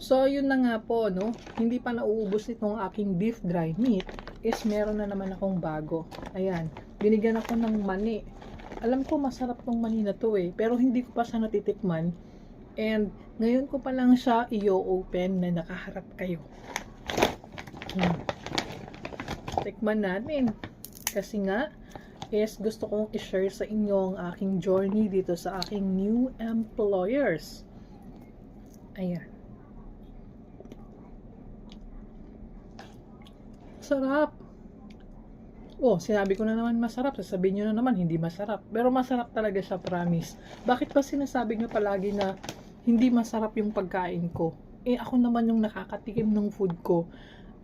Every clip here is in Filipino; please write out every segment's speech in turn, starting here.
So, yun na nga po, no? Hindi pa nauubos itong aking beef dry meat, is meron na naman akong bago. Ayan, binigyan ako ng mani. Alam ko masarap tong mani na to eh, pero hindi ko pa siya natitikman. And, ngayon ko pa lang siya i-open na nakaharap kayo. Tikman natin. Kasi nga, is gusto kong i-share sa inyo ang aking journey dito sa aking new employers. Ayan. Sarap. Oh, sinabi ko na naman masarap. Sasabihin nyo na naman hindi masarap. Pero masarap talaga siya, promise. Bakit ba sinasabi nyo palagi na hindi masarap yung pagkain ko? Eh, ako naman yung nakakatikim ng food ko.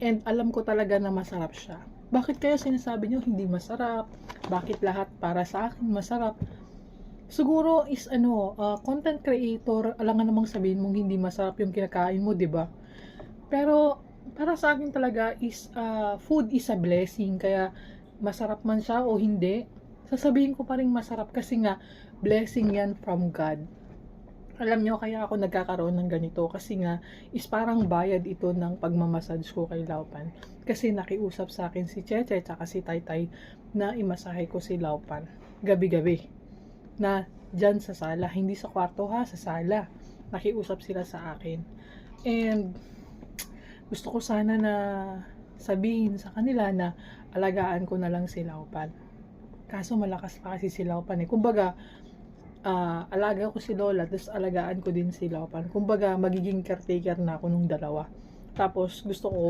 And alam ko talaga na masarap siya. Bakit kaya sinasabi nyo hindi masarap? Bakit lahat para sa akin masarap? Siguro is content creator, alam nga namang sabihin mong hindi masarap yung kinakain mo, 'di ba? Pero para sa akin talaga is food is a blessing, kaya masarap man siya o hindi, sasabihin ko pa rin masarap kasi nga blessing yan from God. Alam nyo, kaya ako nagkakaroon ng ganito kasi nga is parang bayad ito ng pagmamassage ko kay Laupan. Kasi nakiusap sa akin si Cheche at si Taytay na imasahe ko si Laupan gabi-gabi. Na dyan sa sala, hindi sa kwarto ha, sa sala. Nakiusap sila sa akin. And gusto ko sana na sabihin sa kanila na alagaan ko na lang si Laupan. Kaso malakas pa kasi si Laupan eh. Kumbaga, alaga ko si Lola, tapos alagaan ko din si Laupan. Kumbaga, magiging caretaker na ako nung dalawa. Tapos, gusto ko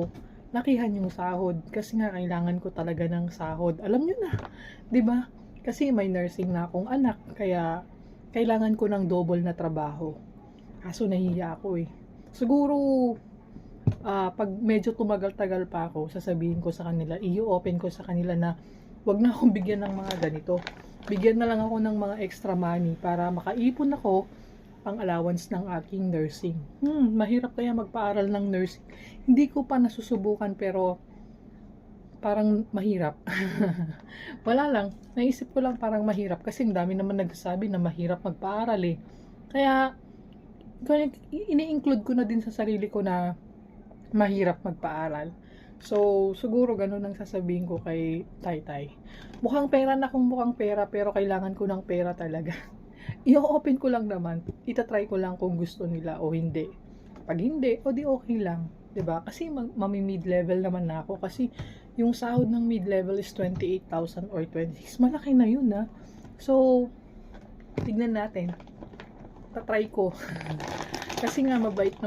lakihan yung sahod. Kasi nga, kailangan ko talaga ng sahod. Alam nyo na, di ba? Kasi may nursing na akong anak. Kaya, kailangan ko ng double na trabaho. Kaso, nahihiya ako eh. Siguro, pag medyo tumagal-tagal pa ako, sasabihin ko sa kanila, i-open ko sa kanila na wag na akong bigyan ng mga ganito. Bigyan na lang ako ng mga extra money para makaipon ako pang allowance ng aking nursing. Mahirap kaya magpaaral ng nursing. Hindi ko pa nasusubukan pero parang mahirap. Wala lang. Naisip ko lang parang mahirap kasi ang dami naman nagsasabi na mahirap magpaaral eh. Kaya ini-include ko na din sa sarili ko na mahirap magpaaral. So, siguro ganun ang sasabihin ko kay Taytay. Mukhang pera na kung mukhang pera, pero kailangan ko ng pera talaga. I-open ko lang naman. Itatry ko lang kung gusto nila o hindi. Pag hindi, o di okay lang. 'Di ba? Kasi mid-level naman na ako. Kasi yung sahod ng mid-level is 28,000 or 26. Malaki na yun ha. So, tignan natin. Tatry ko. Kasi nga mabait na